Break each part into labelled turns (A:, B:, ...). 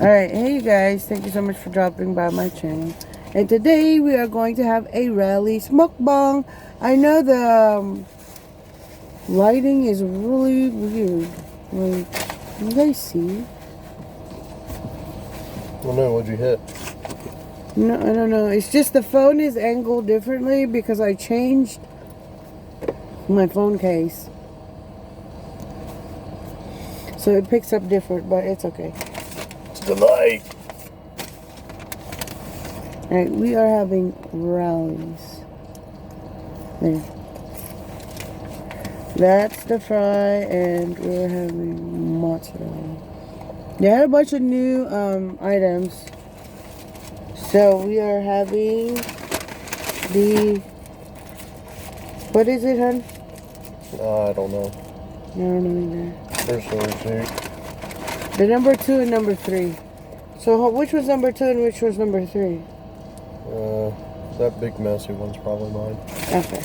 A: Alright, hey you guys, thank you so much for dropping by my channel. And today we are going to have a rally's mukbang. I know the lighting is really weird. Like, you guys see?
B: Oh no, what'd you hit?
A: No, I don't know. It's just the phone is angled differently because I changed my phone case. So it picks up different, but it's okay.
B: It's the light.
A: Alright, we are having rallies. There. That's the fry, and we're having mozzarella. They had a bunch of new items. So we are having the... What is it, hon?
B: I don't know.
A: I don't know either.
B: There's the receipt.
A: The number 2 and number 3. So which was number 2 and which was number 3?
B: That big messy one's probably mine.
A: Okay.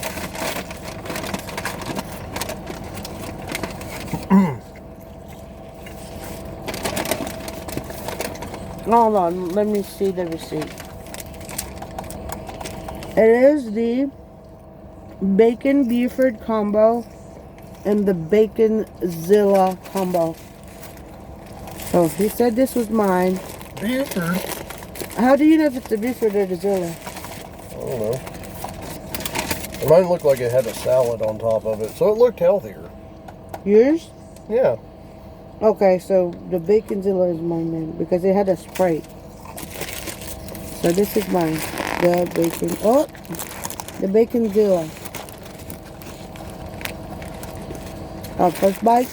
A: Hold on, let me see the receipt. It is the Bacon Buford combo and the Bacon Zilla combo. So he said this was mine.
B: Buford?
A: How do you know if it's the Buford or the Zilla?
B: I don't know. Mine looked like it had a salad on top of it, so it looked healthier.
A: Yours?
B: Yeah.
A: Okay, so the Bacon Zilla is mine then, because it had a Sprite. So this is mine. The Bacon, oh, the Bacon Zilla. First bite.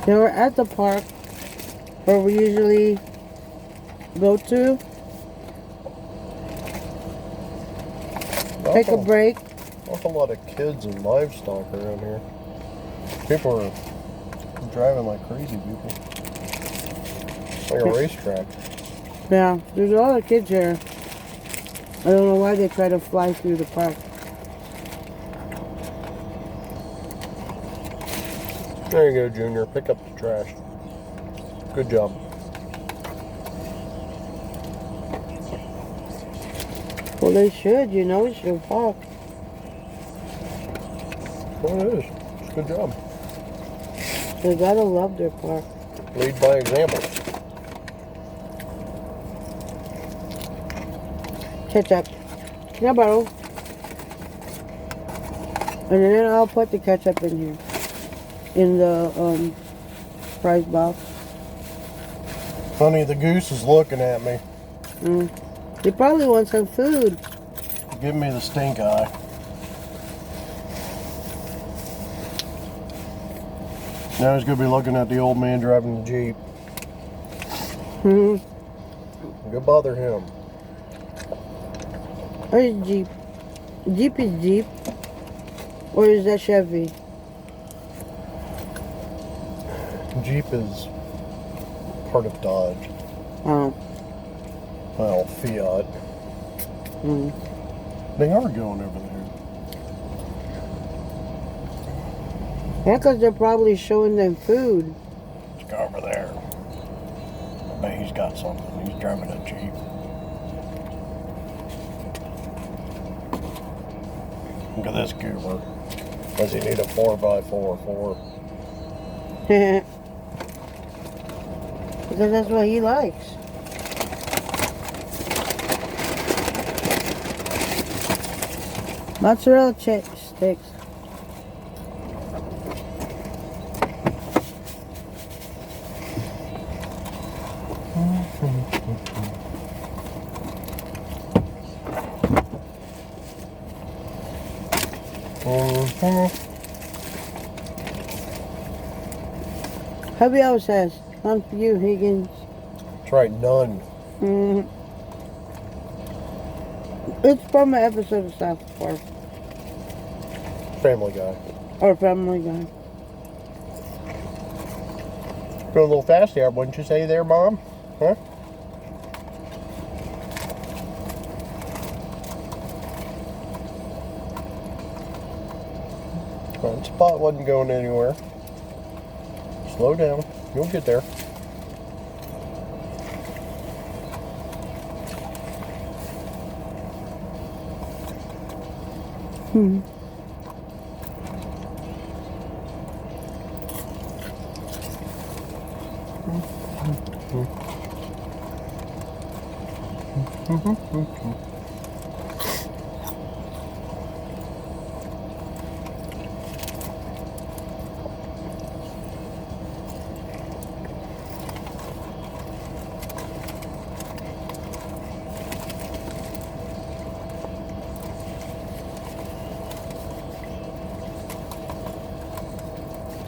A: Now we're at the park where we usually go to. Take a break.
B: Awful lot of kids and livestock around here. People are driving like crazy people. It's like a racetrack.
A: Yeah, there's a lot of kids here. I don't know why they try to fly through the park.
B: There you go, Junior. Pick up the trash. Good job.
A: Well, they should, you know, it's your park.
B: Well, it is. It's a good job.
A: They gotta love their park.
B: Lead by example.
A: Ketchup. Can I borrow? And then I'll put the ketchup in here. In the prize box.
B: Honey, the goose is looking at me.
A: They probably want some food.
B: Give me the stink eye. Now he's going to be looking at the old man driving the Jeep. Go bother him.
A: Where's Jeep? Jeep is Jeep? Or is that Chevy?
B: Jeep is part of Dodge.
A: Oh.
B: Well, Fiat. They are going over there.
A: Yeah, because they're probably showing them food.
B: Let's go over there. I bet he's got something. He's driving a Jeep. Look at this goober. Does he need a 4x4?
A: Because that's what he likes. Mozzarella sticks. Hubby always says, "None for you, Higgins."
B: That's right, none.
A: It's from an episode of South Park.
B: Family Guy.
A: Or Family Guy.
B: Go a little fast there, wouldn't you say there, Mom? Huh? That spot wasn't going anywhere. Slow down. You'll get there.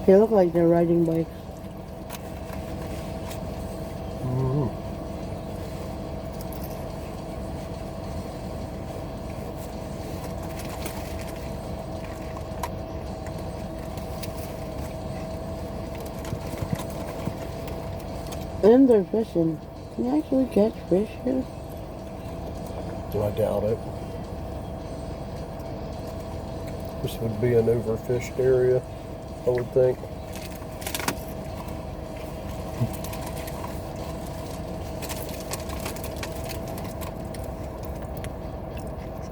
A: They look like they're riding bikes. And they're fishing. Can you actually catch fish here?
B: I doubt it. This would be an overfished area, I would think.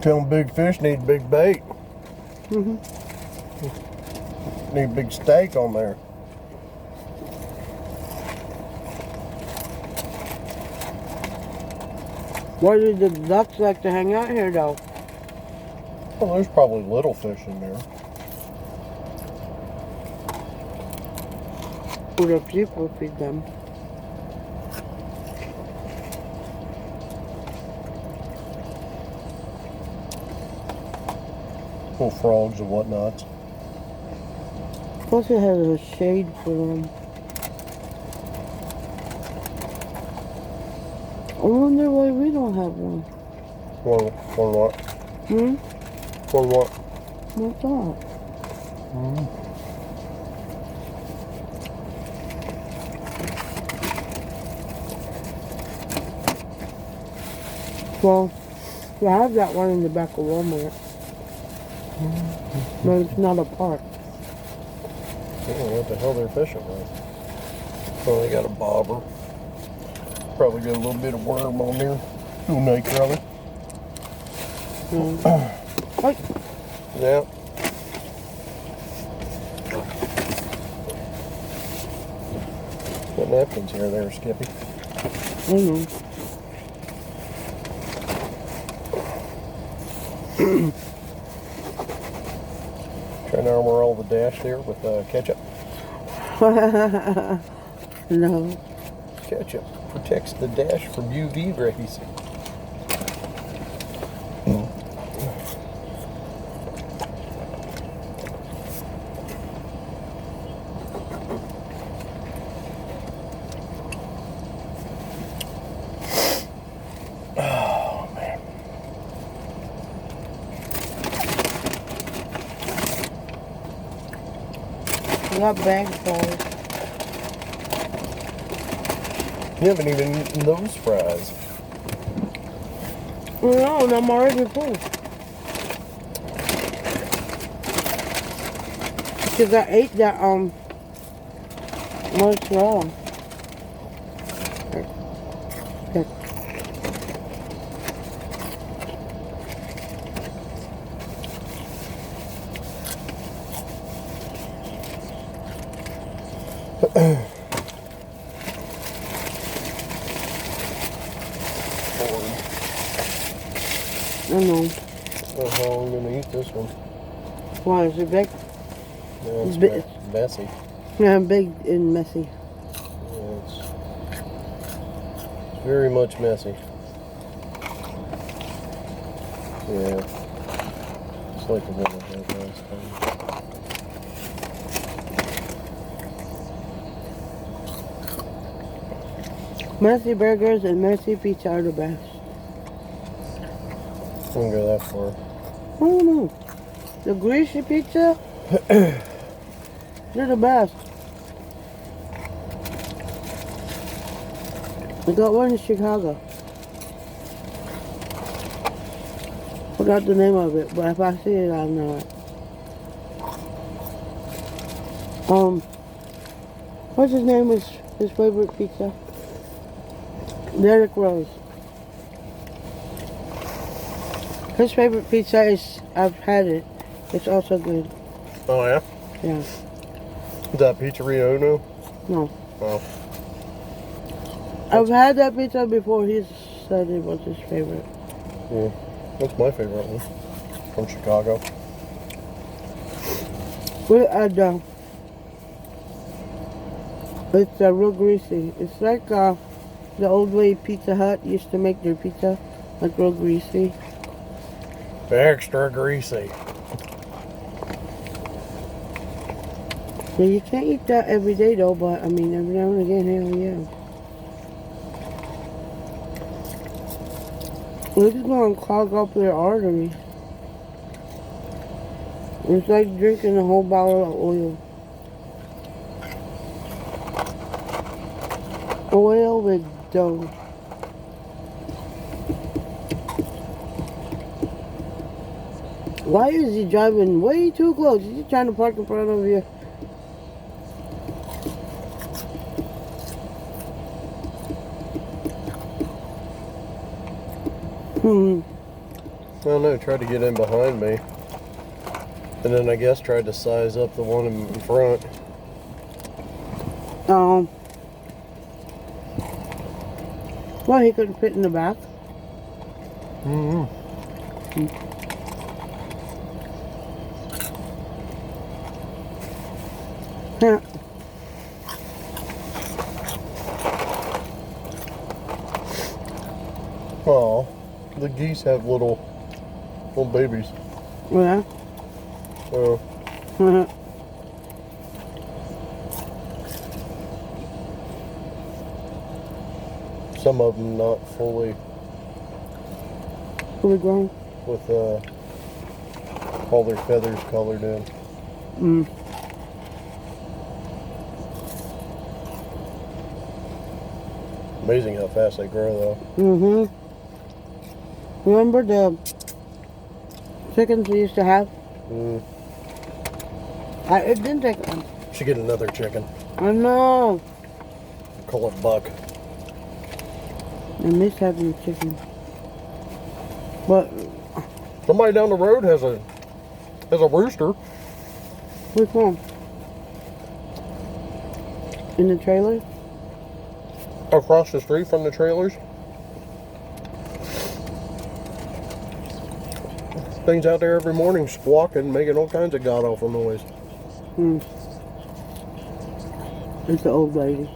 B: Tell them big fish need big bait. Need big steak on there.
A: Why do the ducks like to hang out here though?
B: Well, there's probably little fish in there.
A: Or the people feed them.
B: Little frogs and whatnots.
A: Plus it has a shade for them. I wonder why we don't have one.
B: One what? One what?
A: What's that? Well, I have that one in the back of Walmart. But it's not a park.
B: I don't know what the hell they're fishing with. Oh, they got a bobber. Probably got a little bit of worm on there. Little night crawler.
A: Right.
B: Yeah. Got napkins here there, Skippy.
A: I know.
B: Trying to armor all the dash there with ketchup.
A: No.
B: Ketchup protects the dash from UV rays. Oh man.
A: I got bags full.
B: You haven't even eaten those fries.
A: No, and I'm already full. Because I ate that, what's wrong? Okay. I know.
B: I don't know how I'm going to eat this one.
A: Why is it big?
B: Yeah, it's messy.
A: Yeah, big and messy.
B: Yeah, it's very much messy. Yeah. It's like a little bit last time.
A: Messy burgers and messy pizza are the best.
B: I wouldn't go that far.
A: I don't know. The greasy pizza, they're the best. I got one in Chicago. Forgot the name of it, but if I see it, I'll know it. What's his name? His favorite pizza? Derek Rose. His favorite pizza is, I've had it. It's also good.
B: Oh, yeah?
A: Yeah.
B: Is that Pizzeria Uno?
A: No.
B: Oh.
A: I've had that pizza before. He said it was his favorite.
B: Yeah. That's my favorite one. From Chicago.
A: It's real greasy. It's like the old way Pizza Hut used to make their pizza. Like real greasy.
B: Extra greasy.
A: Yeah, you can't eat that every day though, but I mean every now and again, hell yeah. This is going to clog up your arteries. It's like drinking a whole bottle of oil. Oil with dough. Why is he driving way too close? Is he trying to park in front of you?
B: I don't know, tried to get in behind me. And then I guess tried to size up the one in front.
A: Well, he couldn't fit in the back. Yeah.
B: Oh, the geese have little babies.
A: Yeah.
B: So some of them not fully
A: grown.
B: with all their feathers colored in. Amazing how fast they grow, though.
A: Remember the chickens we used to have? It didn't take long.
B: Should get another chicken.
A: I know.
B: Call it Buck.
A: I miss having chicken. But
B: Somebody down the road has a rooster.
A: which one? In the trailer?
B: Across the street from the trailers. Thing's out there every morning squawking, making all kinds of god-awful noise.
A: It's the old lady.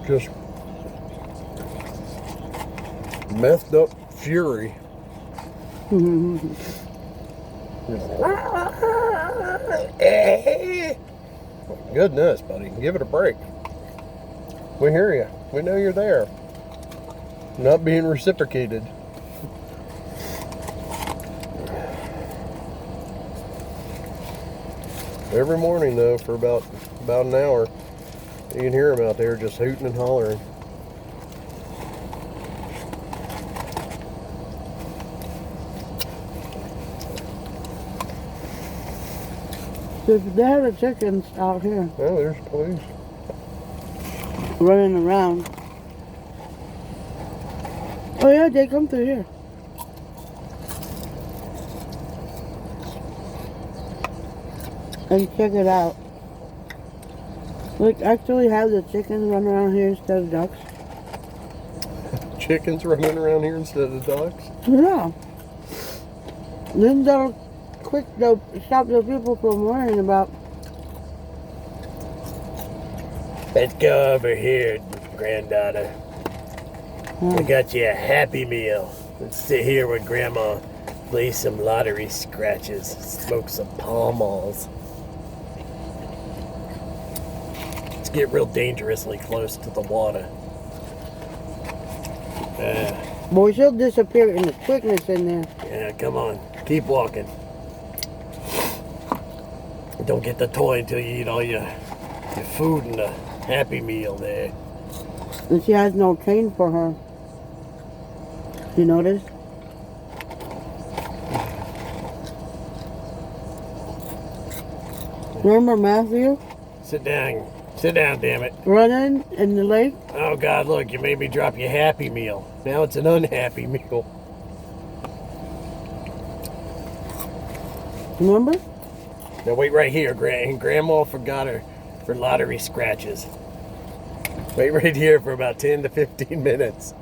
B: Just methed up fury. Goodness, buddy. Give it a break. We hear you. We know you're there. Not being reciprocated. Every morning, though, for about an hour, you can hear them out there just hooting and hollering.
A: They have the chickens out here.
B: Oh, there's police.
A: Running around. Oh yeah, they come through here. And check it out. Like, actually have the chickens run around here instead of ducks.
B: Chickens running around here instead of ducks?
A: Yeah. Then they'll stop the people from worrying about.
C: Let's go over here, granddaughter. I got you a Happy Meal. Let's sit here with Grandma, play some lottery scratches, smoke some Pall Malls. Let's get real dangerously close to the water.
A: Boy, she'll disappear in the quickness in there.
C: Yeah, come on. Keep walking. Don't get the toy until you eat all your food in the Happy Meal there.
A: And she has no chain for her. You notice? Remember Matthew
C: Sit down. Sit down, damn it.
A: running in the lake?
C: Oh, God, look, you made me drop your Happy Meal. Now it's an unhappy meal.
A: Remember?
C: Now wait right here, Grandma forgot her for lottery scratches. Wait right here for about 10 to 15 minutes.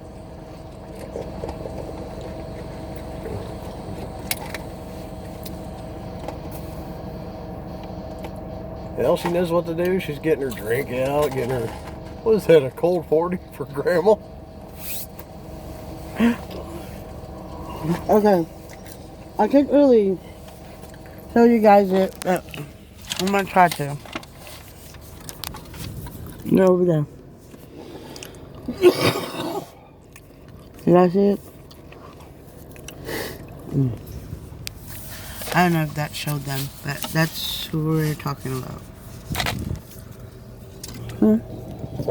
C: Well, she knows what to do. She's getting her drink out, getting her, what is that, a cold 40 for Grandma?
A: Okay. I can't really show you guys it, but I'm gonna try to. Go over there. You guys see it? I don't know if that showed them, but that's who we're talking about.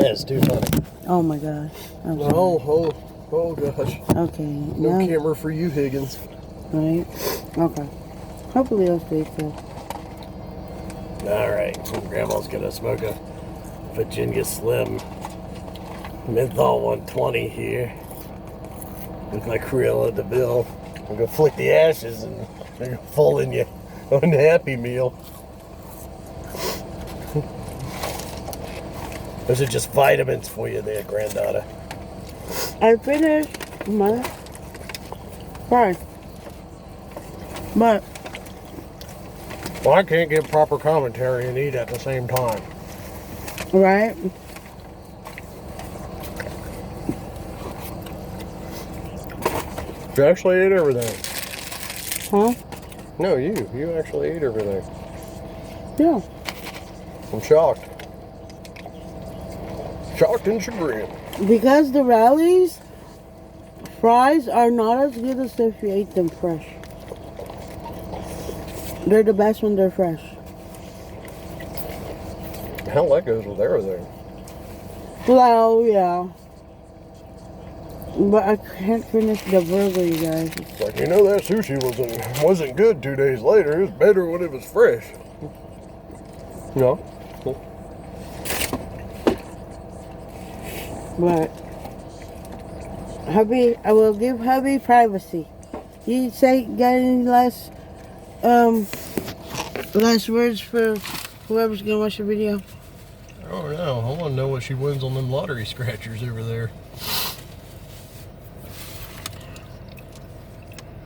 C: That's too funny.
A: Oh my gosh. I'm sorry.
C: Oh gosh.
A: Okay.
C: No camera for you, Higgins.
A: Right? Okay. Hopefully it'll stay still.
C: Alright, so Grandma's gonna smoke a Virginia Slim Menthol 120 here. Look like Cruella de Vil. I'm gonna flick the ashes and they're gonna fall in your unhappy meal. Those are just vitamins for you there, granddaughter.
A: I finished my fries. But
C: Well, I can't get proper commentary and eat at the same time.
A: right?
B: You actually ate everything.
A: Huh?
B: No, you actually ate everything.
A: Yeah.
B: I'm shocked. Shocked and chagrined.
A: Because the rallies fries are not as good as if you ate them fresh. They're the best when they're fresh.
B: Hell, that goes with everything.
A: Well, yeah. But I can't finish the burger, you guys.
B: It's like, you know, that sushi wasn't good 2 days later. It was better when it was fresh. No.
A: But hubby, I will give hubby privacy. You say got any last words for whoever's gonna watch the video?
B: Oh no, I want to know what she wins on them lottery scratchers over there.